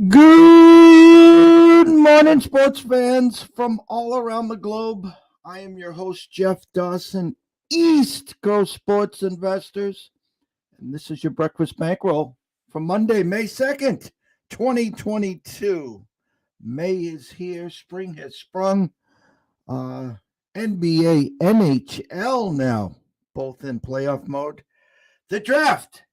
Good morning, sports fans from all around the globe. I am your host, Jeff Dawson, East Coast Sports Investors, and this is your breakfast bankroll for Monday, May 2nd, 2022. May is here, spring has sprung. NBA, NHL now, both in playoff mode. The draft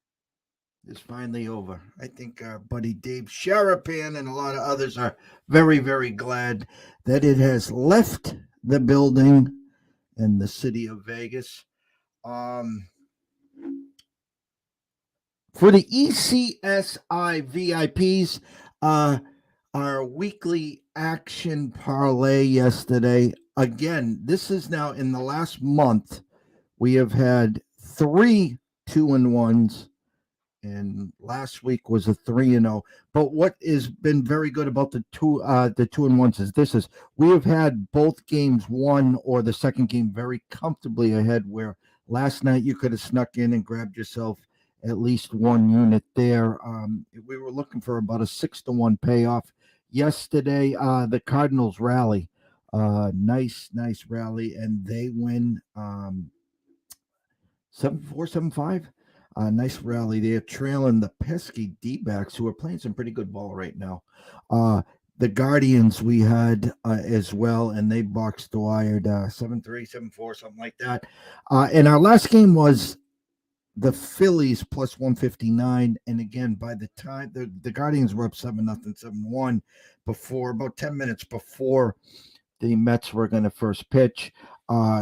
is finally over. I think our buddy Dave Sharapan and a lot of others are very, very glad that it has left the building in the city of Vegas. For the ECSI VIPs, our weekly action parlay yesterday. Again, this is now in the last month. We have had 3 2-1s. And last week was a 3-0. But what has been very good about the 2-1s is we have had both games won or the second game very comfortably ahead. Where last night you could have snuck in and grabbed yourself at least one unit there. We were looking for about a 6-1 payoff yesterday. The Cardinals rally, nice rally, and they win 7-4, 7-5. Nice rally there, trailing the pesky D-backs, who are playing some pretty good ball right now. The Guardians we had as well, and they boxed the wired 7-3, 7-4, something like that. And our last game was the Phillies plus 159. And again, by the time the Guardians were up 7-0, 7-1 before about 10 minutes before the Mets were going to first pitch.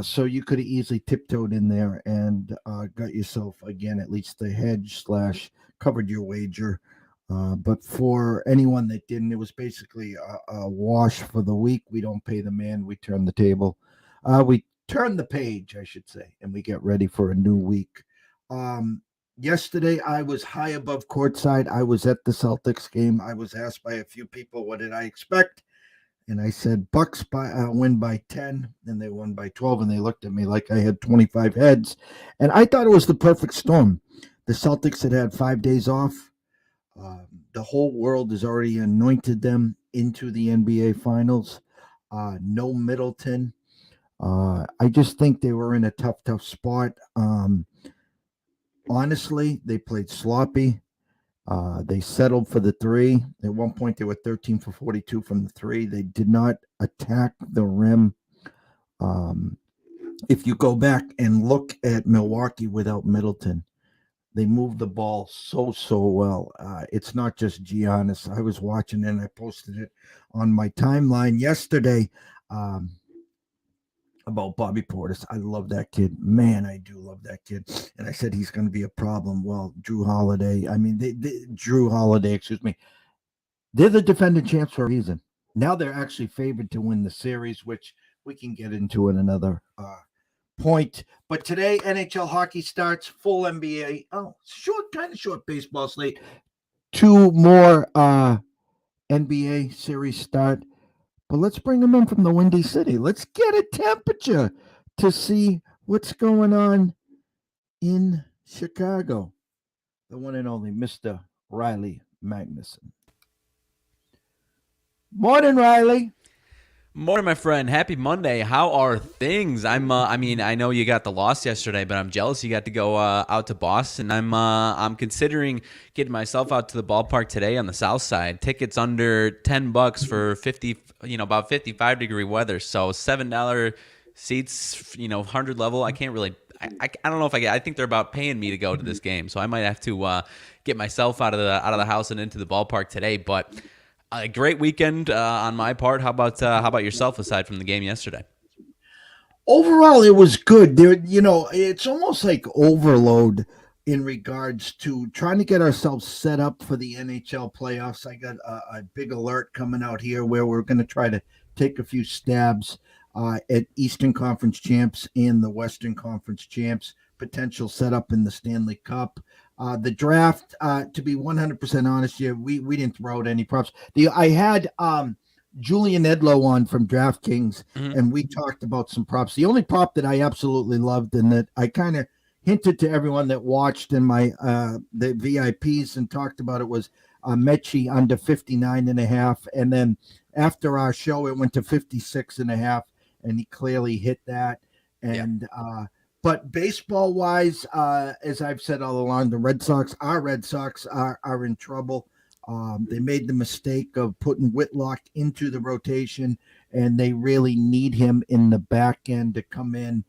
So you could have easily tiptoed in there and got yourself, again, at least the hedge / covered your wager. But for anyone that didn't, it was basically a wash for the week. We don't pay the man. We turn the table. We turn the page, I should say, and we get ready for a new week. Yesterday, I was high above courtside. I was at the Celtics game. I was asked by a few people, what did I expect? And I said, Bucks win by 10, and they won by 12, and they looked at me like I had 25 heads. And I thought it was the perfect storm. The Celtics had 5 days off. The whole world has already anointed them into the NBA Finals. No Middleton. I just think they were in a tough spot. Honestly, they played sloppy. They settled for the 3. At one point, they were 13 for 42 from the 3. They did not attack the rim. If you go back and look at Milwaukee without Middleton, they moved the ball so well. It's not just Giannis. I was watching and I posted it on my timeline yesterday about Bobby Portis. I love that kid. Man, I do love that kid. And I said he's going to be a problem. Well, Drew Holiday, they're the defending champs for a reason. Now they're actually favored to win the series, which we can get into in another point. But today, NHL hockey starts, full NBA. Oh, kind of short baseball slate. 2 more NBA series start. But let's bring them in from the Windy City. Let's get a temperature to see what's going on in Chicago. The one and only Mr. Riley Magnuson. Morning, Riley. Morning, my friend. Happy Monday. How are things? I know you got the loss yesterday, but I'm jealous you got to go out to Boston. I'm considering getting myself out to the ballpark today on the south side. Tickets under $10 for 50, about 55-degree weather. So $7 seats, 100 level. I can't really. I don't know if I think they're about paying me to go to this game, so I might have to get myself out of the house and into the ballpark today. But a great weekend on my part. How about yourself? Aside from the game yesterday, overall it was good. It's almost like overload in regards to trying to get ourselves set up for the NHL playoffs. I got a big alert coming out here where we're going to try to take a few stabs at Eastern Conference champs and the Western Conference champs. Potential setup in the Stanley Cup. The draft, to be 100% honest, we didn't throw out any props. I had Julian Edlow on from DraftKings, and we talked about some props. The only prop that I absolutely loved and that I kind of hinted to everyone that watched in my the VIPs and talked about it was Mechie under 59.5. And then after our show, it went to 56.5, and he clearly hit that. And but baseball wise, as I've said all along, our Red Sox are in trouble. They made the mistake of putting Whitlock into the rotation, and they really need him in the back end to come in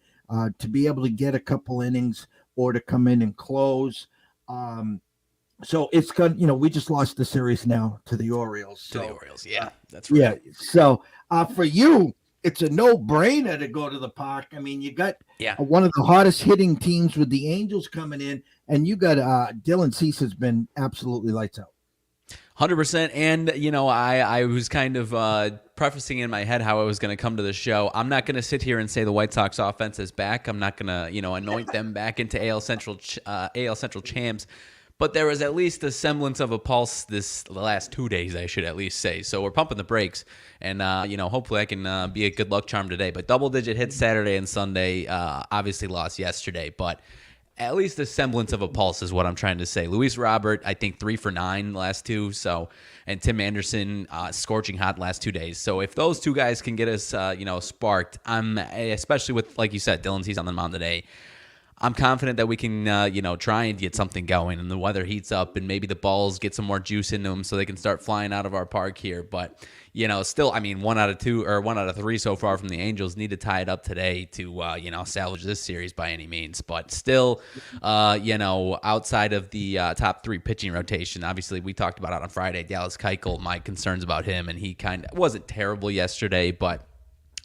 to be able to get a couple innings or to come in and close. So it's good. We just lost the series now to the Orioles. To the Orioles, yeah, that's right. Yeah. So for you, it's a no-brainer to go to the park. I mean, you got one of the hottest hitting teams with the Angels coming in, and you got Dylan Cease has been absolutely lights out. 100%. And, I was kind of prefacing in my head how I was going to come to the show. I'm not going to sit here and say the White Sox offense is back. I'm not going to, anoint them back into AL Central champs. But there was at least a semblance of a pulse the last 2 days, I should at least say. So we're pumping the brakes, and hopefully I can be a good luck charm today. But double-digit hits Saturday and Sunday, obviously lost yesterday, but at least a semblance of a pulse is what I'm trying to say. Luis Robert, I think 3 for 9 last two, and Tim Anderson scorching hot last 2 days. So if those two guys can get us, sparked, especially with, like you said, Dylan Cease on the mound today, I'm confident that we can, try and get something going, and the weather heats up, and maybe the balls get some more juice into them so they can start flying out of our park here. But, still, 1 out of 2 or 1 out of 3 so far from the Angels need to tie it up today to, salvage this series by any means. But still, outside of the top 3 pitching rotation, obviously we talked about it on Friday, Dallas Keuchel, my concerns about him, and he kind of wasn't terrible yesterday, but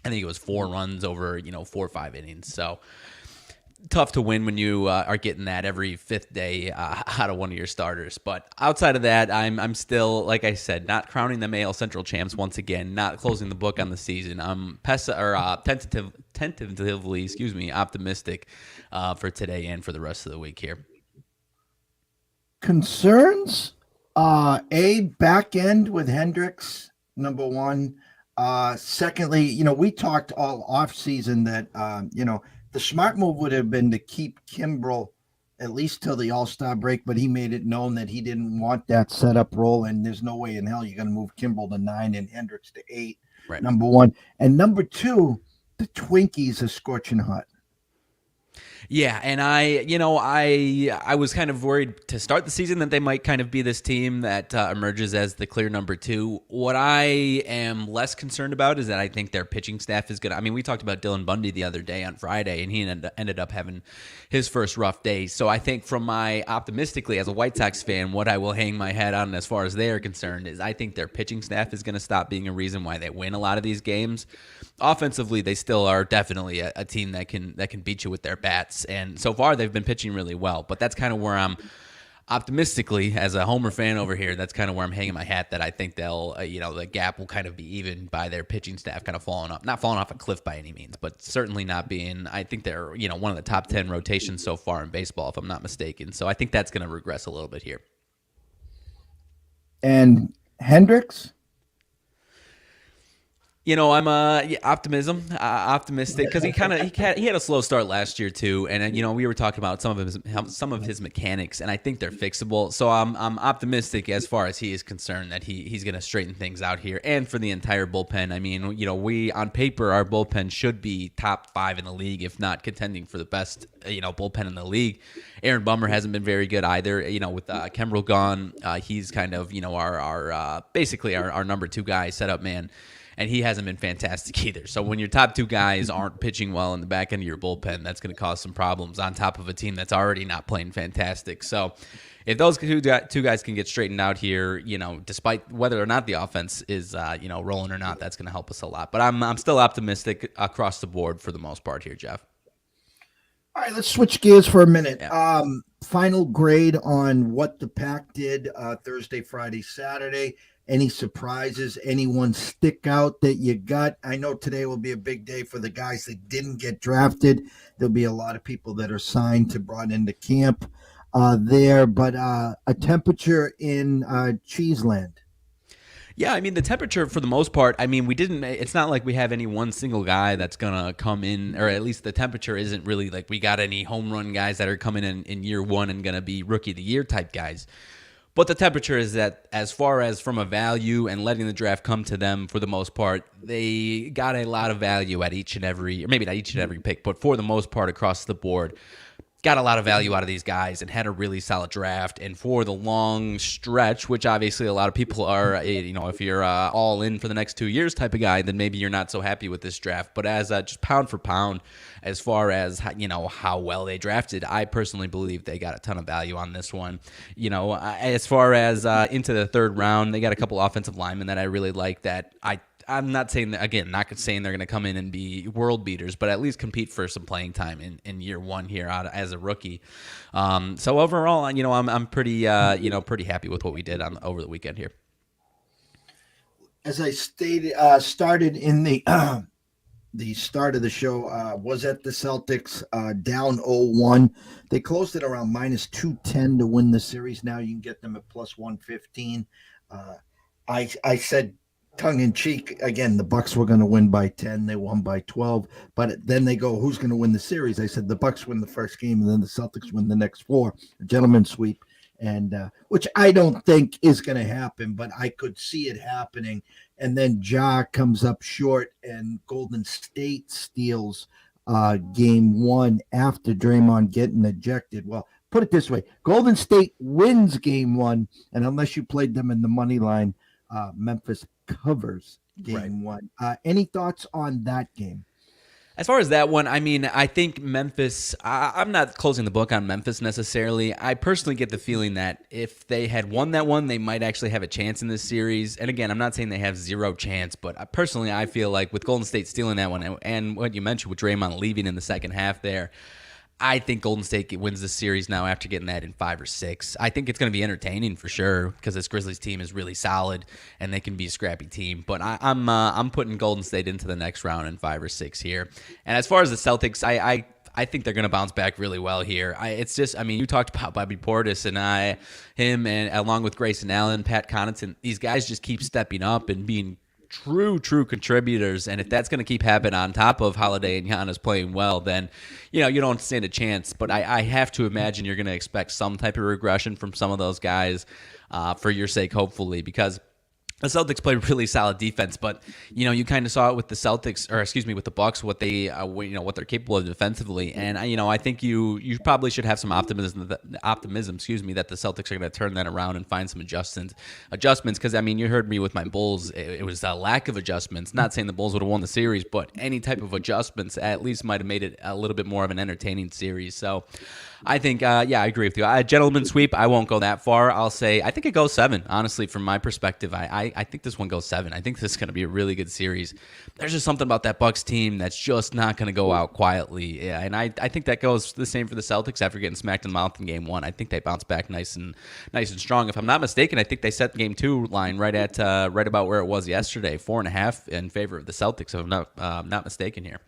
I think it was 4 runs over, 4 or 5 innings. So tough to win when you are getting that every 5th day out of one of your starters. But outside of that, I'm still, like I said, not crowning them AL Central champs once again, not closing the book on the season. I'm tentatively, optimistic for today and for the rest of the week here. Concerns? Back end with Hendricks, number one. Secondly, we talked all off season that, the smart move would have been to keep Kimbrel at least till the All-Star break, but he made it known that he didn't want that setup role, and there's no way in hell you're going to move Kimbrel to 9 and Hendricks to 8, right. Number one. And number two, the Twinkies are scorching hot. Yeah, and I was kind of worried to start the season that they might kind of be this team that emerges as the clear number 2. What I am less concerned about is that I think their pitching staff is going to – we talked about Dylan Bundy the other day on Friday, and he ended up having his first rough day. So I think from my – optimistically, as a White Sox fan, what I will hang my hat on as far as they are concerned is I think their pitching staff is going to stop being a reason why they win a lot of these games. Offensively, they still are definitely a team that can beat you with their bats. And so far, they've been pitching really well. But that's kind of where I'm optimistically, as a Homer fan over here, that's kind of where I'm hanging my hat, that I think they'll, the gap will kind of be even by their pitching staff kind of not falling off a cliff by any means, but certainly not being, I think they're, one of the top 10 rotations so far in baseball, if I'm not mistaken. So I think that's going to regress a little bit here. And Hendricks? I'm optimistic because he had a slow start last year too, and we were talking about some of his mechanics, and I think they're fixable. So I'm optimistic as far as he is concerned that he's going to straighten things out here, and for the entire bullpen. We on paper our bullpen should be top 5 in the league, if not contending for the best bullpen in the league. Aaron Bummer hasn't been very good either. With Kimbrel gone, he's kind of our basically our number 2 guy, setup man. And he hasn't been fantastic either. So when your top 2 guys aren't pitching well in the back end of your bullpen, that's going to cause some problems on top of a team that's already not playing fantastic. So if those two guys can get straightened out here, despite whether or not the offense is, rolling or not, that's going to help us a lot. But I'm still optimistic across the board for the most part here, Jeff. All right, let's switch gears for a minute. Yeah. Final grade on what the Pack did Thursday, Friday, Saturday. Any surprises? Anyone stick out that you got? I know today will be a big day for the guys that didn't get drafted. There'll be a lot of people that are signed to brought into camp there. But a temperature in Cheeseland. Yeah, the temperature for the most part, it's not like we have any one single guy that's going to come in, or at least the temperature isn't really like we got any home run guys that are coming in year one and going to be rookie of the year type guys. But the temperature is that, as far as from a value and letting the draft come to them, for the most part, they got a lot of value at each and every, or maybe not each and every pick, but for the most part across the board, got a lot of value out of these guys and had a really solid draft. And for the long stretch, which obviously a lot of people are, if you're all in for the next 2 years type of guy, then maybe you're not so happy with this draft. But as just pound for pound, as far as how well they drafted, I personally believe they got a ton of value on this one. As far as into the third round, they got a couple offensive linemen that I really like. That I'm not saying that, again, not saying they're going to come in and be world beaters, but at least compete for some playing time in year one here as a rookie. So overall, I'm pretty pretty happy with what we did over the weekend here. As I stated, started in the start of the show, was at the Celtics down 0-1. They closed it around minus 210 to win the series. Now you can get them at plus 115. I said, tongue in cheek, again, the Bucks were going to win by 10. They won by 12. But then they go, who's going to win the series? I said the Bucks win the first game, and then the Celtics win the next four. A gentleman's sweep, and which I don't think is going to happen, but I could see it happening. And then Ja comes up short, and Golden State steals game one after Draymond getting ejected. Well, put it this way: Golden State wins game one, and unless you played them in the money line, Memphis covers game one. Any thoughts on that game? As far as that one, I think Memphis, I'm not closing the book on Memphis necessarily. I personally get the feeling that if they had won that one, they might actually have a chance in this series. And again, I'm not saying they have zero chance, but personally, I feel like with Golden State stealing that one and what you mentioned with Draymond leaving in the second half there, I think Golden State wins this series now after getting that in 5 or 6. I think it's going to be entertaining for sure because this Grizzlies team is really solid and they can be a scrappy team. But I'm putting Golden State into the next round in 5 or 6 here. And as far as the Celtics, I think they're going to bounce back really well here. It's just, you talked about Bobby Portis and him, and along with Grayson Allen, Pat Connaughton, these guys just keep stepping up and being true contributors, and if that's going to keep happening on top of Holiday and Giannis playing well, then you don't stand a chance. But I have to imagine you're going to expect some type of regression from some of those guys for your sake, hopefully, because the Celtics play really solid defense, but you kind of saw it with the Celtics, or excuse me, with the Bucks, what they what they're capable of defensively, and I think you probably should have some optimism, that the Celtics are going to turn that around and find some adjustments, because you heard me with my Bulls, it was a lack of adjustments. Not saying the Bulls would have won the series, but any type of adjustments at least might have made it a little bit more of an entertaining series. So I think, I agree with you. A gentleman's sweep, I won't go that far. I'll say I think it goes 7. Honestly, from my perspective, I think this one goes 7. I think this is going to be a really good series. There's just something about that Bucks team that's just not going to go out quietly. Yeah, and I think that goes the same for the Celtics after getting smacked in the mouth in game 1. I think they bounce back nice and strong. If I'm not mistaken, I think they set the game 2 line right about where it was yesterday, 4.5 in favor of the Celtics. If I'm not mistaken here.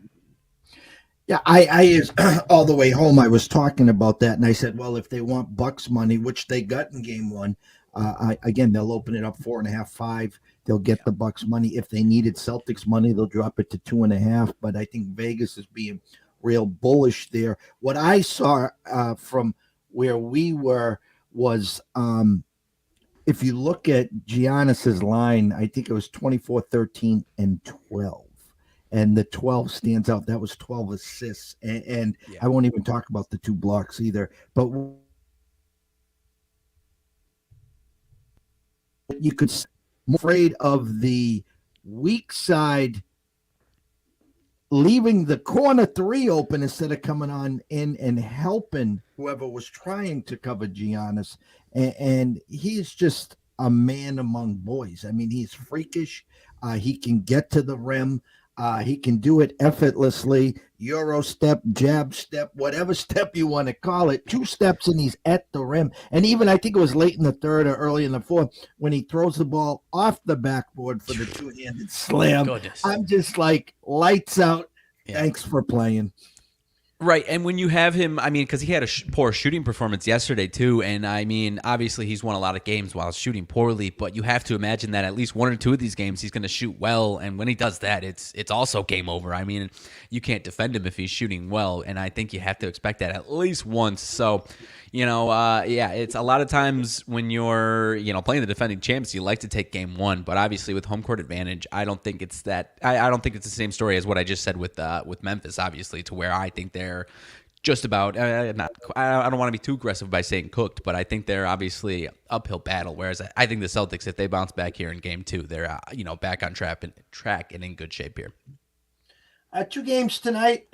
Yeah, I all the way home, I was talking about that, and I said, well, if they want Bucks money, which they got in game 1, again, they'll open it up 4.5, 5. They'll get the Bucks money. If they needed Celtics money, they'll drop it to 2.5. But I think Vegas is being real bullish there. What I saw from where we were was, if you look at Giannis's line, I think it was 24, 13, and 12. And the 12 stands out. That was 12 assists. And I won't even talk about the 2 blocks either. But you could be afraid of the weak side leaving the corner 3 open instead of coming on in and helping whoever was trying to cover Giannis. And he's just a man among boys. He's freakish. He can get to the rim. He can do it effortlessly. Euro step, jab step, whatever step you want to call it. 2 steps and he's at the rim. And even I think it was late in the third or early in the fourth when he throws the ball off the backboard for the 2-handed slam. Goodness. I'm just like, lights out. Yeah. Thanks for playing. Right, and when you have him, I mean, because he had a poor shooting performance yesterday too, and I mean, obviously he's won a lot of games while shooting poorly, but you have to imagine that at least one or two of these games he's going to shoot well, and when he does that, it's also game over. I mean, you can't defend him if he's shooting well, and I think you have to expect that at least once. So, yeah, it's a lot of times when you're playing the defending champs, you like to take game one, but obviously with home court advantage, I don't think it's that. I don't think it's the same story as what I just said with Memphis, obviously, to where I think they're just about not. I don't want to be too aggressive by saying cooked, but I think they're obviously uphill battle. Whereas I think the Celtics, if they bounce back here in game two, they're back on track and in good shape here. 2 games tonight.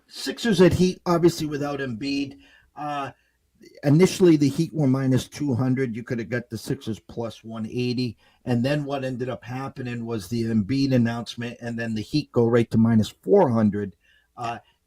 Sixers at Heat, obviously without Embiid. Initially, the Heat were minus 200. You could have got the Sixers plus 180. And then what ended up happening was the Embiid announcement, and then the Heat go right to minus 400.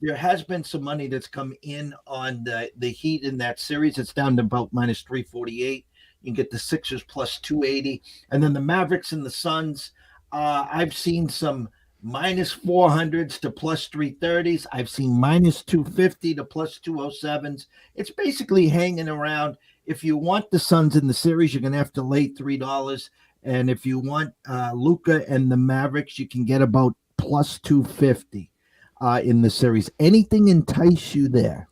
There has been some money that's come in on the Heat in that series. It's down to about minus 348. You can get the Sixers plus 280. And then the Mavericks and the Suns, I've seen some minus 400s to plus 330s. I've seen minus 250 to plus 207s. It's basically hanging around. If you want the Suns in the series, you're going to have to lay $3. And if you want Luka and the Mavericks, you can get about plus 250 in the series. Anything entice you there?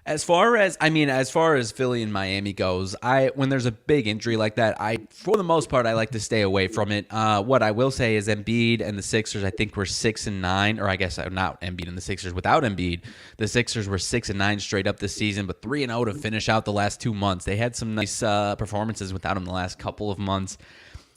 As far as Philly and Miami goes, when there's a big injury like that, for the most part I like to stay away from it. What I will say is Embiid and the Sixers, I think, were 6-9, or I guess not Embiid and the Sixers. Without Embiid, the Sixers were 6-9 straight up this season, but 3-0 to finish out the last 2 months. They had some nice performances without him the last couple of months.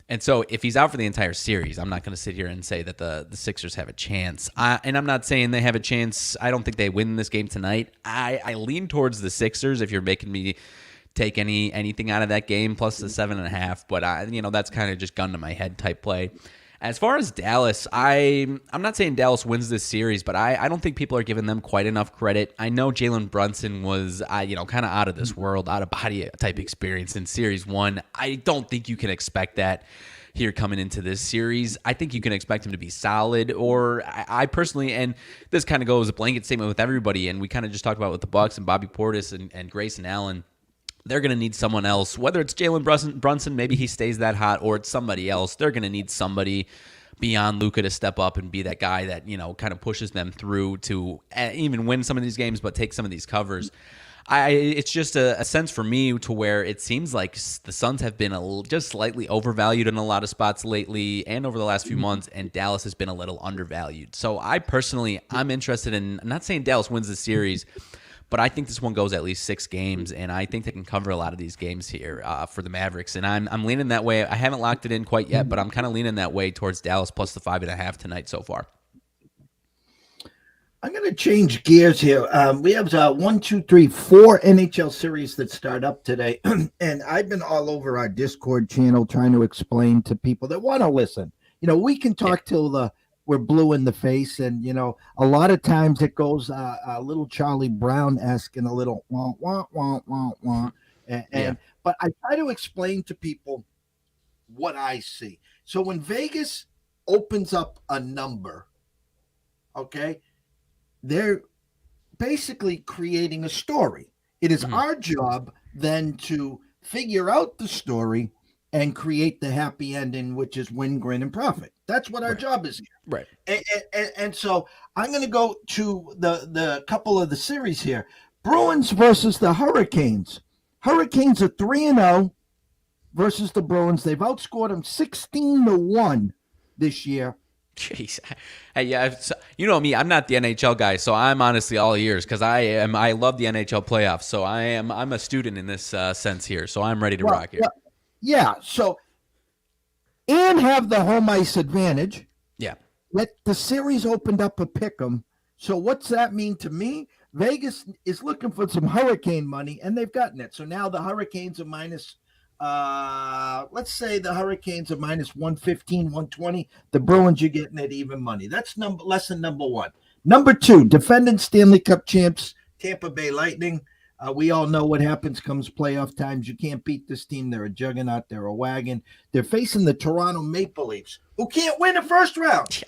And so if he's out for the entire series, I'm not going to sit here and say that the Sixers have a chance. And I'm not saying they have a chance. I don't think they win this game tonight. I lean towards the Sixers if you're making me take anything out of that game, plus the 7.5. But, that's kind of just gun to my head type play. As far as Dallas, I'm not saying Dallas wins this series, but I don't think people are giving them quite enough credit. I know Jalen Brunson was, kind of out of this world, out of body type experience in Series 1. I don't think you can expect that here coming into this series. I think you can expect him to be solid, or I personally, and this kind of goes a blanket statement with everybody, and we kind of just talked about with the Bucks and Bobby Portis and Grayson Allen. They're going to need someone else, whether it's Jalen Brunson, maybe he stays that hot, or it's somebody else. They're going to need somebody beyond Luka to step up and be that guy that, kind of pushes them through to even win some of these games, but take some of these covers. It's just a sense for me to where it seems like the Suns have been just slightly overvalued in a lot of spots lately and over the last few months, and Dallas has been a little undervalued. So I'm interested in, I'm not saying Dallas wins the series, but I think this one goes at least 6 games, and I think they can cover a lot of these games here for the Mavericks. And I'm leaning that way. I haven't locked it in quite yet, but I'm kind of leaning that way towards Dallas plus the 5.5 tonight so far. I'm going to change gears here. We have 4 NHL series that start up today, and I've been all over our Discord channel trying to explain to people that want to listen. We can talk till we're blue in the face, and a lot of times it goes a little Charlie Brown-esque and a little wah wah wah wah wah. But I try to explain to people what I see. So when Vegas opens up a number, okay, they're basically creating a story. It is our job then to figure out the story and create the happy ending, which is win, grin, and profit. That's what our job is here. Right. And so I'm going to go to the couple of the series here. Bruins versus the Hurricanes. Hurricanes are 3-0 versus the Bruins. They've outscored them 16-1 this year. Jeez. Hey, yeah, you know me. I'm not the NHL guy, so I'm honestly all ears because I love the NHL playoffs. So I'm a student in this sense here. So I'm ready to rock here. Yeah. So, and have the home ice advantage. Yeah. But the series opened up a pick'em. So what's that mean to me? Vegas is looking for some Hurricane money, and they've gotten it. So now the Hurricanes are minus. Let's say the Hurricanes are minus 115, 120. The Bruins, you're getting at even money. That's lesson number 1. Number 2, defending Stanley Cup champs, Tampa Bay Lightning. We all know what happens comes playoff times. You can't beat this team. They're a juggernaut. They're a wagon. They're facing the Toronto Maple Leafs, who can't win the first round.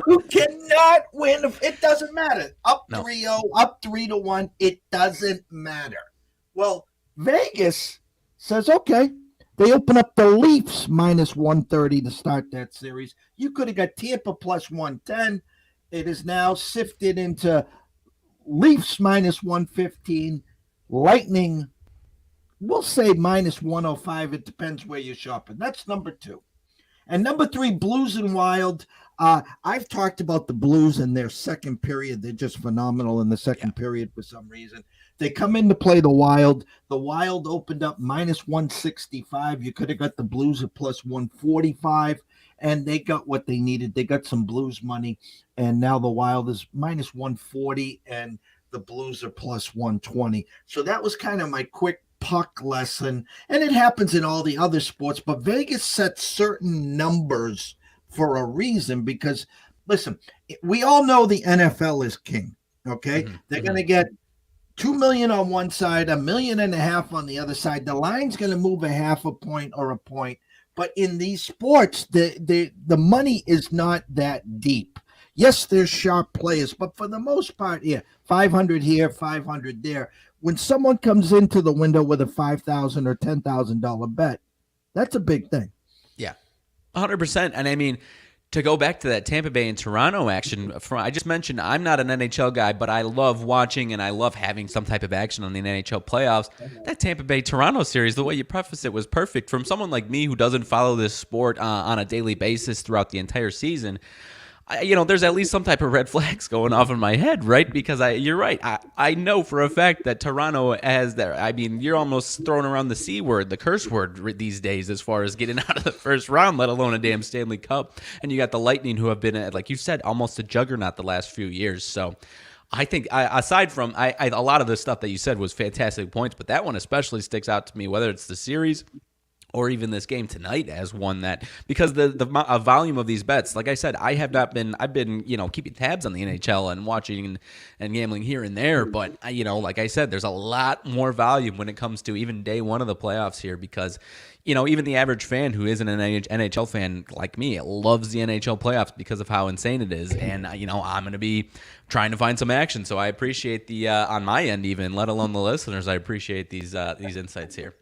Who cannot win. It doesn't matter. Up 3-0, up 3-1. It doesn't matter. Well, Vegas says, okay. They open up the Leafs minus 130 to start that series. You could have got Tampa plus 110. It is now sifted into Leafs minus 115, Lightning, we'll say minus 105. It depends where you're shopping. That's number 2. And number 3, Blues and Wild. I've talked about the Blues in their second period. They're just phenomenal in the second period for some reason. They come in to play the Wild. The Wild opened up minus 165. You could have got the Blues at plus 145. And they got what they needed. They got some Blues money, and now the Wild is minus 140, and the Blues are plus 120. So that was kind of my quick puck lesson, and it happens in all the other sports, but Vegas sets certain numbers for a reason because, listen, we all know the NFL is king, okay? They're going to get $2 million on one side, $1.5 million on the other side. The line's going to move a half a point or a point. But in these sports, the money is not that deep. Yes, there's sharp players, but for the most part, 500 here, 500 there. When someone comes into the window with a $5,000 or $10,000 bet, that's a big thing. Yeah, 100%. And I mean, to go back to that Tampa Bay and Toronto action, I just mentioned I'm not an NHL guy, but I love watching and I love having some type of action on the NHL playoffs. That Tampa Bay-Toronto series, the way you preface it was perfect. From someone like me who doesn't follow this sport on a daily basis throughout the entire season, there's at least some type of red flags going off in my head, right? Because you're right. I know for a fact that Toronto has their, I mean, you're almost throwing around the C word, the curse word these days as far as getting out of the first round, let alone a damn Stanley Cup. And you got the Lightning who have been, like you said, almost a juggernaut the last few years. So I think aside from a lot of the stuff that you said was fantastic points, but that one especially sticks out to me, whether it's the series or even this game tonight as one that, because the volume of these bets, like I said, I've been keeping tabs on the NHL and watching and gambling here and there, but like I said, there's a lot more volume when it comes to even day one of the playoffs here, because even the average fan who isn't an NHL fan like me loves the NHL playoffs because of how insane it is, and I'm going to be trying to find some action, so I appreciate the on my end even, let alone the listeners, I appreciate these insights here.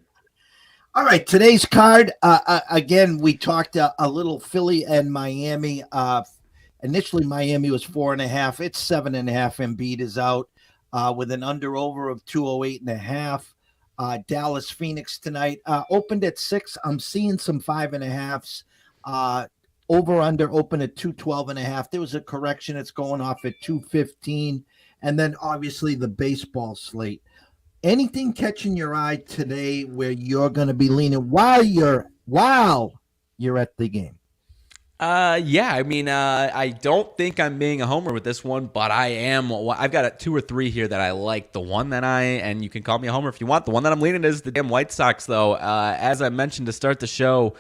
All right, today's card, again, we talked a little Philly and Miami. Initially, Miami was 4.5. It's 7.5. Embiid is out with an under-over of 208.5. Dallas, Phoenix tonight opened at 6. I'm seeing some 5.5s. Over-under open at 212.5. There was a correction. It's going off at 215. And then, obviously, the baseball slate. Anything catching your eye today where you're going to be leaning while you're at the game? Yeah, I mean, I don't think I'm being a homer with this one, but I am. I've got 2 or 3 here that I like. The one that and you can call me a homer if you want. The one that I'm leaning is the damn White Sox, though. As I mentioned to start the show,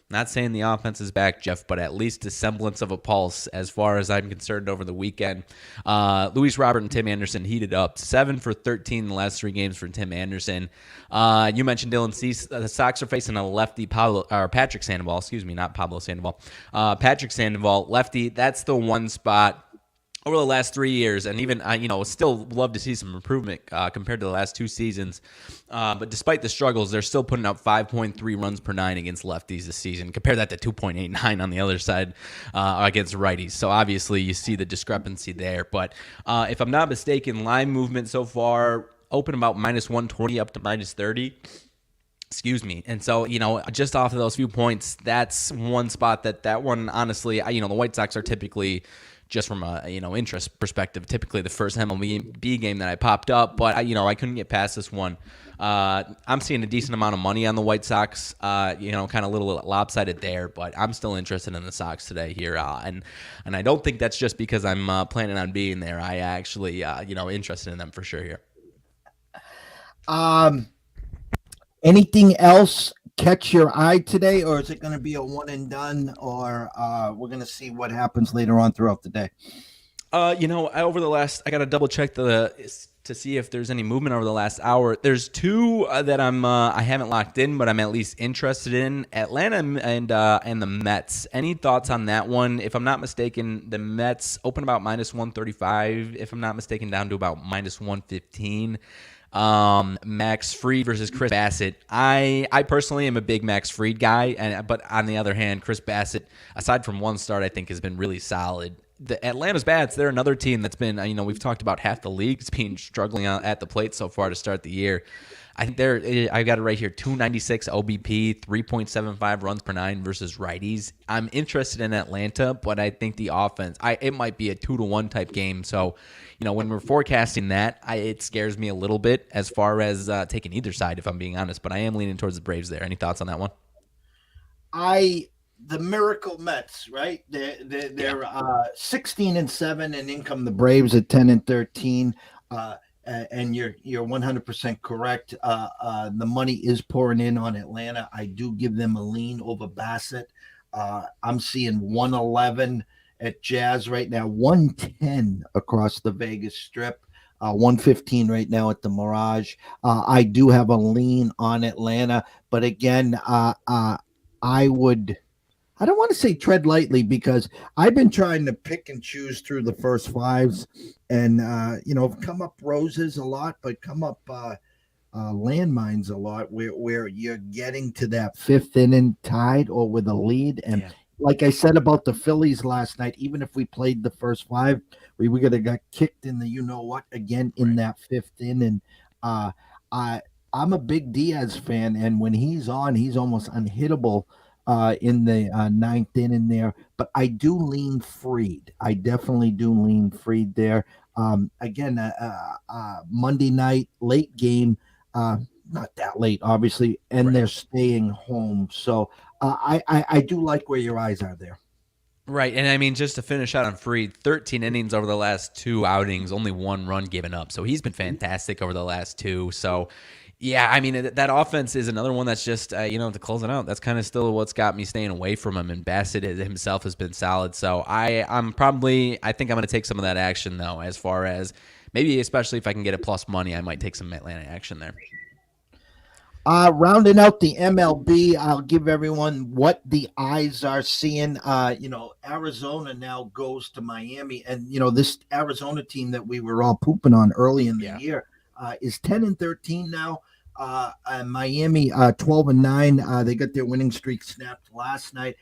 not saying the offense is back, Jeff, but at least a semblance of a pulse as far as I'm concerned over the weekend. Luis Robert and Tim Anderson heated up. 7 for 13 in the last 3 games for Tim Anderson. You mentioned Dylan Cease. The Sox are facing a lefty, Patrick Sandoval. Excuse me, not Pablo Sandoval. Patrick Sandoval, lefty. That's the one spot over the last 3 years, and even still love to see some improvement compared to the last 2 seasons. But despite the struggles, they're still putting up 5.3 runs per 9 against lefties this season. Compare that to 2.89 on the other side against righties. So obviously you see the discrepancy there. But if I'm not mistaken, line movement so far open about minus 120 up to minus 30. Excuse me. And so, just off of those few points, that's one spot that one, honestly, the White Sox are typically, just from a interest perspective, typically the first MLB game that I popped up, but I couldn't get past this one. I'm seeing a decent amount of money on the White Sox, kind of a little lopsided there, but I'm still interested in the Sox today here, and I don't think that's just because I'm planning on being there. I actually interested in them for sure here. Anything else catch your eye today, or is it going to be a one and done, or we're going to see what happens later on throughout the day? Over the last, I got to double check the to see if there's any movement over the last hour. There's two that I haven't locked in, but I'm at least interested in: Atlanta and the Mets. Any thoughts on that one? If I'm not mistaken, the Mets open about -135. If I'm not mistaken, down to about -115. Max Fried versus Chris Bassett. I personally am a big Max Fried guy, but on the other hand, Chris Bassett, aside from one start, I think has been really solid. The Atlanta's Bats, they're another team that's been, we've talked about half the league's been struggling at the plate so far to start the year. I think I got it right here, 296 OBP, 3.75 runs per nine versus righties. I'm interested in Atlanta, but I think the offense, it might be a 2-1 type game. So, when we're forecasting that, it scares me a little bit as far as taking either side, if I'm being honest. But I am leaning towards the Braves there. Any thoughts on that one? The Miracle Mets, right? They're 16-7, and in come the Braves at 10-13. And you're 100% correct. The money is pouring in on Atlanta. I do give them a lean over Bassett. I'm seeing 111 at Jazz right now, 110 across the Vegas Strip. 115 right now at the Mirage. I do have a lean on Atlanta, but again, I don't want to say tread lightly because I've been trying to pick and choose through the first fives and, come up roses a lot, but come up landmines a lot where you're getting to that fifth inning tied or with a lead. And like I said about the Phillies last night, even if we played the first five, we would have got kicked in the you-know-what again in that fifth inning. I'm a big Diaz fan, and when he's on, he's almost unhittable in the ninth inning there. But I do lean Fried. I definitely do lean Fried there. Again, Monday night, late game, not that late, obviously, and they're staying home. So I do like where your eyes are there. Right, and just to finish out on Fried, 13 innings over the last two outings, only one run given up. So he's been fantastic over the last two. So, yeah, that offense is another one that's just, to close it out, that's kind of still what's got me staying away from him. And Bassett himself has been solid. So I think I'm going to take some of that action, though, as far as maybe especially if I can get a plus money, I might take some Atlanta action there. Rounding out the MLB, I'll give everyone what the eyes are seeing. Arizona now goes to Miami, and this Arizona team that we were all pooping on early in the year is 10-13 now. Miami 12-9. They got their winning streak snapped last night.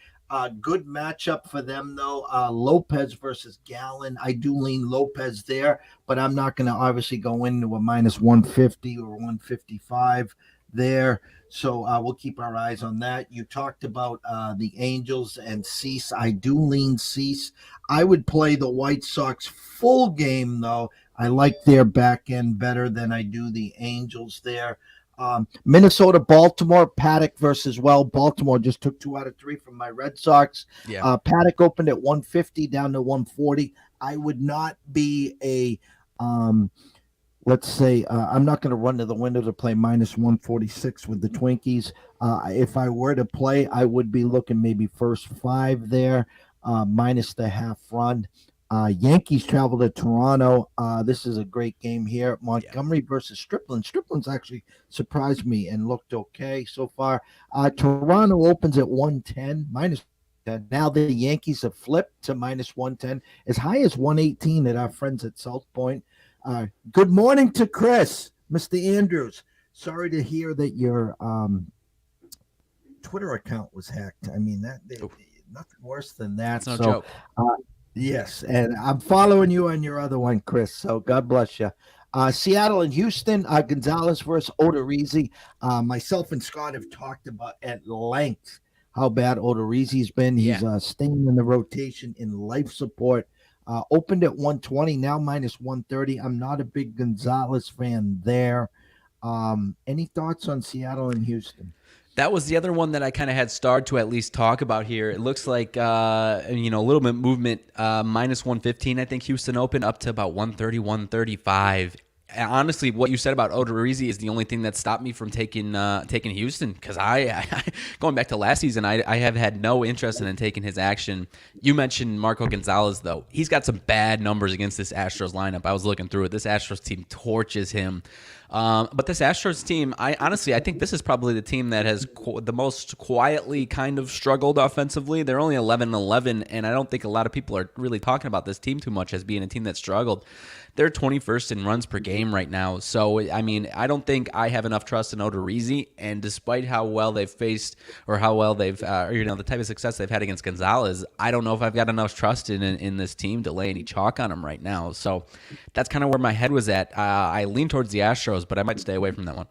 Good matchup for them though. Lopez versus Gallen. I do lean Lopez there, but I'm not going to obviously go into a -150 or 155 there. So we'll keep our eyes on that. You talked about the Angels and Cease. I do lean Cease. I would play the White Sox full game, though. I like their back end better than I do the Angels there. Minnesota, Baltimore, Paddock versus Baltimore just took 2 out of 3 from my Red Sox. Paddock opened at 150 down to 140. I would not be a let's say I'm not going to run to the window to play -146 with the Twinkies. If I were to play, I would be looking maybe first 5 there, minus the half run. Yankees travel to Toronto. This is a great game here. Montgomery versus Strickland. Strickland's actually surprised me and looked okay so far. Toronto opens at 110, -10. Now the Yankees have flipped to -110, as high as 118 at our friends at South Point. Good morning to Chris, Mr. Andrews. Sorry to hear that your Twitter account was hacked. Nothing worse than that. That's no joke. Yes, and I'm following you on your other one, Chris. So God bless you. Seattle and Houston, Gonzalez versus Odorizzi. Myself and Scott have talked about at length how bad Odorizzi's been. He's staying in the rotation in life support. Opened at 120, now -130. I'm not a big Gonzalez fan there. Any thoughts on Seattle and Houston? That was the other one that I kind of had started to at least talk about here. It looks like, a little bit movement, -115. I think Houston opened up to about 130, 135. honestly, what you said about Odorizzi is the only thing that stopped me from taking Houston, because I going back to last season, I have had no interest in taking his action. You mentioned Marco Gonzalez, though. He's got some bad numbers against this Astros lineup. I was looking through it. This Astros team torches him. But this Astros team, I think this is probably the team that has the most quietly kind of struggled offensively. They're only 11-11, and I don't think a lot of people are really talking about this team too much as being a team that struggled. They're 21st in runs per game right now. So, I mean, I don't think I have enough trust in Odorizzi. And despite how well they've faced, or how well they've, the type of success they've had against Gonzalez, I don't know if I've got enough trust in this team to lay any chalk on them right now. So that's kind of where my head was at. I lean towards the Astros, but I might stay away from that one.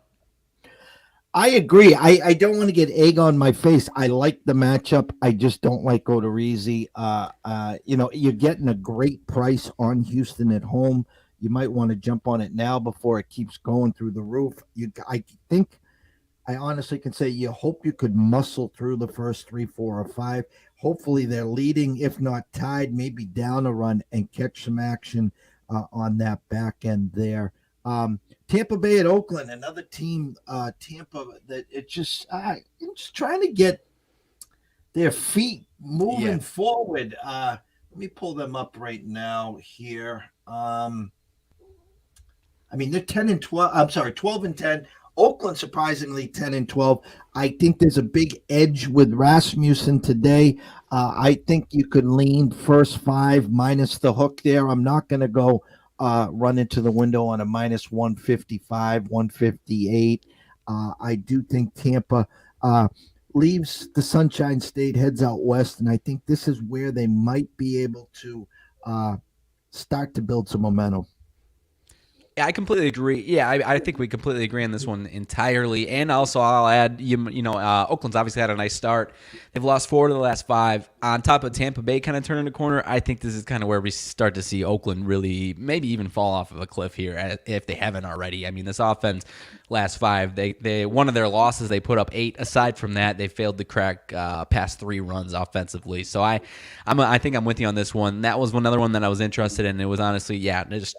I agree. I don't want to get egg on my face. I like the matchup. I just don't like Odorizzi. You're getting a great price on Houston at home. You might want to jump on it now before it keeps going through the roof. I honestly can say you hope you could muscle through the first 3, 4, or 5. Hopefully they're leading, if not tied, maybe down a run and catch some action on that back end there. Tampa Bay at Oakland, another team, Tampa, that it's just trying to get their feet moving forward. Let me pull them up right now here. They're 10-12. I'm sorry, 12-10. Oakland surprisingly 10-12. I think there's a big edge with Rasmussen today. I think you could lean first 5 minus the hook there. I'm not going to go run into the window on a minus 155, 158. I do think Tampa leaves the Sunshine State, heads out west, and I think this is where they might be able to start to build some momentum. Yeah, I completely agree. Yeah, I think we completely agree on this one entirely. And also, I'll add, Oakland's obviously had a nice start. They've lost 4 of the last 5. On top of Tampa Bay kind of turning the corner, I think this is kind of where we start to see Oakland really maybe even fall off of a cliff here if they haven't already. I mean, this offense, last 5, they one of their losses, they put up 8. Aside from that, they failed to crack past 3 runs offensively. So I think I'm with you on this one. That was another one that I was interested in. It was honestly, just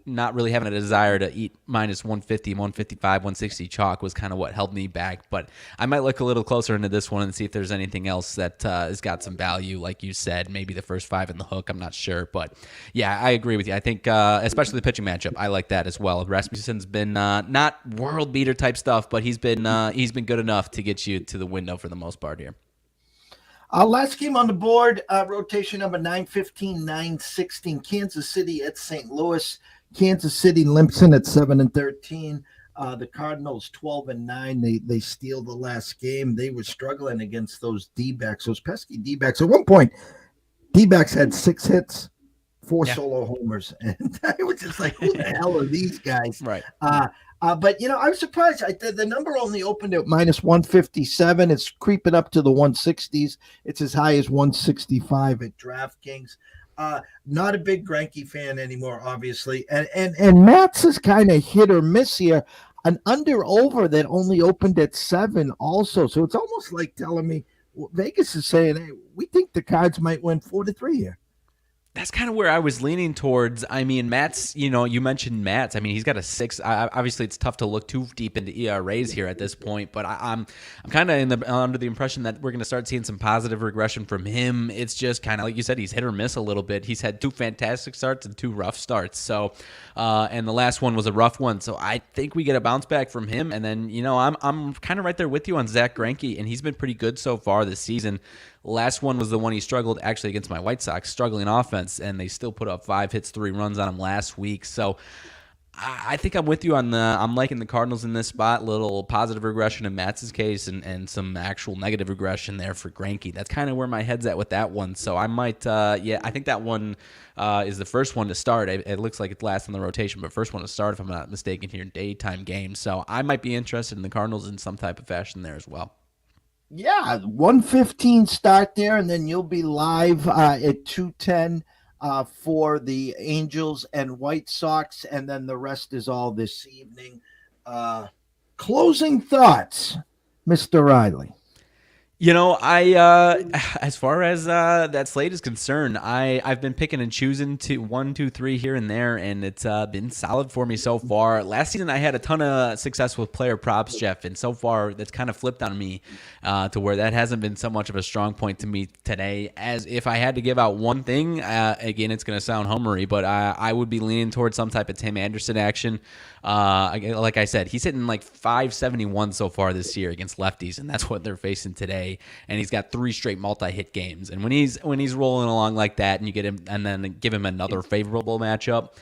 not really having a desire to eat minus 150, 155, 160 chalk was kind of what held me back. But I might look a little closer into this one and see if there's anything else that has got some value, like you said, maybe the first 5 in the hook. I'm not sure. But, yeah, I agree with you. I think especially the pitching matchup, I like that as well. Rasmussen's been not world beater type stuff, but he's been good enough to get you to the window for the most part here. Last game on the board, rotation number 915, 916, Kansas City at St. Louis. Kansas City limps in at 7-13. The Cardinals 12-9. They steal the last game. They were struggling against those D-backs, those pesky D-backs. At one point, D-backs had 6 hits, 4 solo homers, and I was just like, "Who the hell are these guys?" Right. But I was surprised. The number only opened at minus 157. It's creeping up to the 160s. It's as high as 165 at DraftKings. Not a big Greinke fan anymore, obviously. And Matt's is kind of hit or miss here. An under-over that only opened at 7 also. So it's almost like telling me Vegas is saying, hey, we think the Cards might win 4-3 here. That's kind of where I was leaning towards. I mean, Matt's, you mentioned Matt's. I mean, he's got a 6. Obviously, it's tough to look too deep into ERAs here at this point, but I'm kind of under the impression that we're going to start seeing some positive regression from him. It's just kind of like you said, he's hit or miss a little bit. He's had 2 fantastic starts and 2 rough starts. So, and the last one was a rough one. So I think we get a bounce back from him. And then, I'm kind of right there with you on Zach Greinke, and he's been pretty good so far this season. Last one was the one he struggled actually against my White Sox, struggling offense, and they still put up 5 hits, 3 runs on him last week. So I think I'm with you on I'm liking the Cardinals in this spot. Little positive regression in Matz's case and some actual negative regression there for Greinke. That's kind of where my head's at with that one. So I might, I think that one is the first one to start. It looks like it's last in the rotation, but first one to start if I'm not mistaken here in daytime games. So I might be interested in the Cardinals in some type of fashion there as well. Yeah, 1:15 start there, and then you'll be live at 2:10 for the Angels and White Sox, and then the rest is all this evening. Closing thoughts, Mr. Riley. As far as that slate is concerned, I've been picking and choosing to 1, 2, 3 here and there, and it's been solid for me so far. Last season, I had a ton of success with player props, Jeff, and so far that's kind of flipped on me to where that hasn't been so much of a strong point to me today. As if I had to give out one thing, again, it's going to sound homery, but I would be leaning towards some type of Tim Anderson action. Like I said, he's hitting like 571 so far this year against lefties, and that's what they're facing today. And he's got 3 straight multi-hit games. And when he's rolling along like that, and you get him, and then give him another favorable matchup,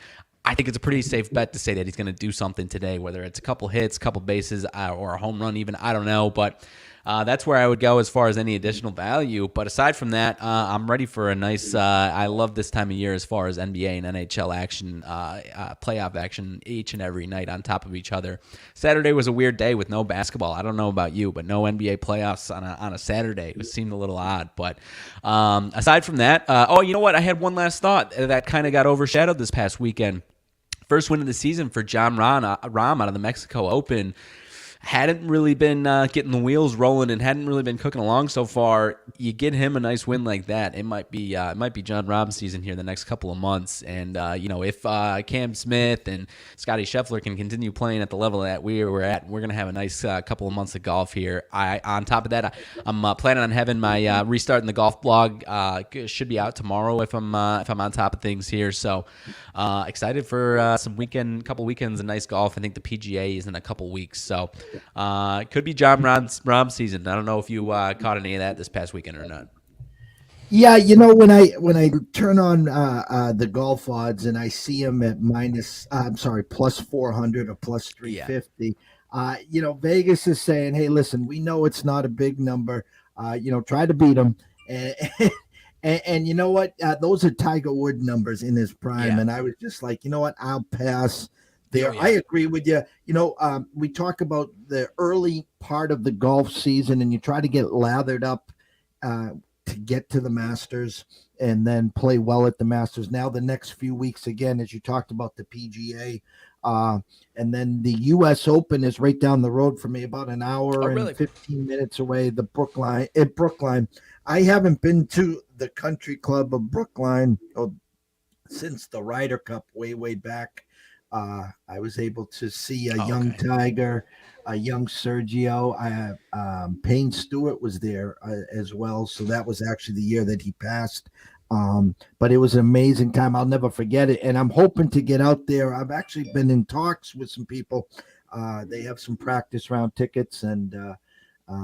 I think it's a pretty safe bet to say that he's going to do something today, whether it's a couple hits, a couple bases, or a home run even. I don't know, but that's where I would go as far as any additional value. But aside from that, I'm ready for a nice I love this time of year as far as NBA and NHL action, playoff action each and every night on top of each other. Saturday was a weird day with no basketball. I don't know about you, but no NBA playoffs on a Saturday. It seemed a little odd. But aside from that, you know what? I had one last thought that kind of got overshadowed this past weekend. First win of the season for John Rahm out of the Mexico Open. Hadn't really been getting the wheels rolling and hadn't really been cooking along so far. You get him a nice win like that, it might be John Rahm's season here the next couple of months. And if Cam Smith and Scotty Scheffler can continue playing at the level that we're at, we're gonna have a nice couple of months of golf here. On top of that, I'm planning on having my restarting the golf blog. Should be out tomorrow if I'm on top of things here. So excited for some couple weekends of nice golf. I think the PGA is in a couple weeks, so. It could be John Rahm's season. I don't know if you caught any of that this past weekend or not. Yeah, when I turn on the golf odds and I see him at plus 400 or plus 350, Vegas is saying, hey, listen, we know it's not a big number. Try to beat him. And you know what? Those are Tiger Woods numbers in his prime. Yeah. And I was just like, you know what? I'll pass. There, I agree with you. We talk about the early part of the golf season, and you try to get lathered up to get to the Masters and then play well at the Masters. Now, the next few weeks, again, as you talked about the PGA, and then the U.S. Open is right down the road for me, about an hour and 15 minutes away. The Brookline. I haven't been to the Country Club of Brookline since the Ryder Cup way back. I was able to see a young Tiger, a young Sergio. Payne Stewart was there as well. So that was actually the year that he passed. But it was an amazing time. I'll never forget it. And I'm hoping to get out there. I've actually been in talks with some people. They have some practice round tickets and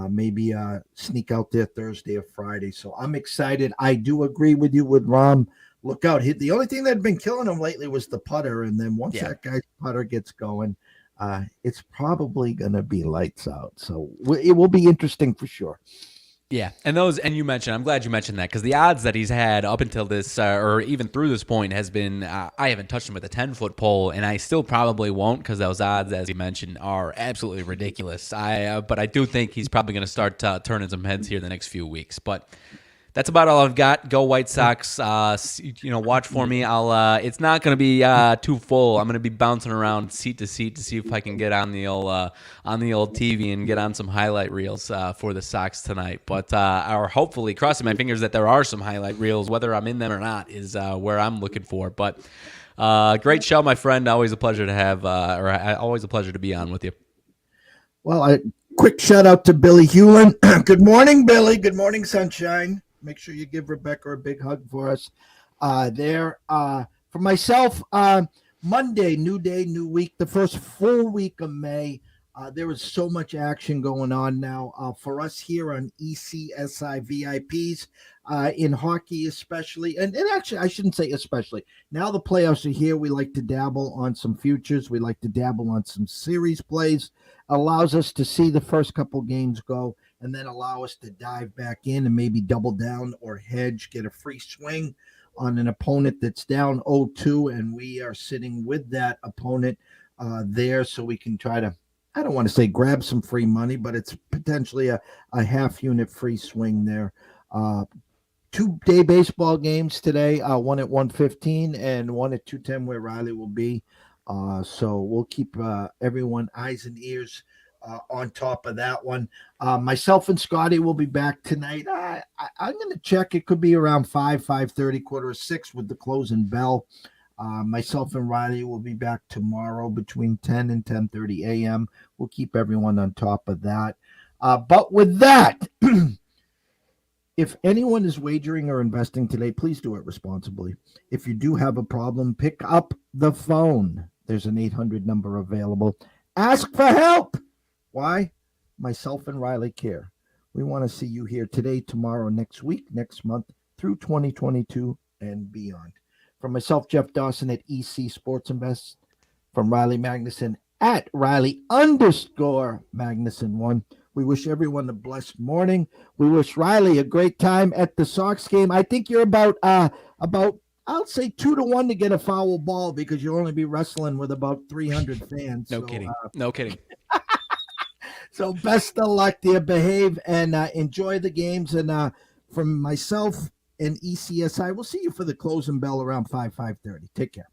maybe sneak out there Thursday or Friday. So I'm excited. I do agree with you with Rahm. Look out. The only thing that had been killing him lately was the putter. And then once that guy's putter gets going, it's probably going to be lights out. So it will be interesting for sure. Yeah. And I'm glad you mentioned that because the odds that he's had up until this or even through this point has been, I haven't touched him with a 10-foot pole and I still probably won't because those odds, as you mentioned, are absolutely ridiculous. But I do think he's probably going to start turning some heads here the next few weeks. But that's about all I've got. Go White Sox. Watch for me. It's not going to be too full. I'm going to be bouncing around seat to seat to see if I can get on the old TV and get on some highlight reels for the Sox tonight. But or hopefully, crossing my fingers that there are some highlight reels. Whether I'm in them or not is where I'm looking for. But great show, my friend. Always a pleasure to have, always a pleasure to be on with you. Well, quick shout out to Billy Hewlin. Good morning, Billy. Good morning, sunshine. Make sure you give Rebecca a big hug for us there. For myself, Monday, new day, new week, the first full week of May. There is so much action going on now for us here on ECSI VIPs in hockey especially. And actually, I shouldn't say especially. Now the playoffs are here. We like to dabble on some futures. We like to dabble on some series plays. Allows us to see the first couple games go and then allow us to dive back in and maybe double down or hedge, get a free swing on an opponent that's down 0-2, and we are sitting with that opponent there so we can try to, I don't want to say grab some free money, but it's potentially a half unit free swing there. 2-day baseball games today, one at 1:15 and one at 2:10 where Riley will be. So we'll keep everyone eyes and ears on top of that one. Myself and Scotty will be back tonight. I'm going to check. It could be around 5:30, 5:45 with the closing bell. Myself and Riley will be back tomorrow between 10 and 10:30 a.m. We'll keep everyone on top of that. But with that, if anyone is wagering or investing today, please do it responsibly. If you do have a problem, pick up the phone. There's an 800 number available. Ask for help. Why? Myself and Riley care. We want to see you here today, tomorrow, next week, next month, through 2022 and beyond. From myself, Jeff Dawson at EC Sports Invest, from Riley Magnuson at Riley_Magnuson1. We wish everyone a blessed morning. We wish Riley a great time at the Sox game. I think you're about I'll say 2-1 to get a foul ball because you'll only be wrestling with about 300 fans. No kidding. No kidding. So best of luck there. Behave and enjoy the games. And from myself and ECSI, we'll see you for the closing bell around 5:30. Take care.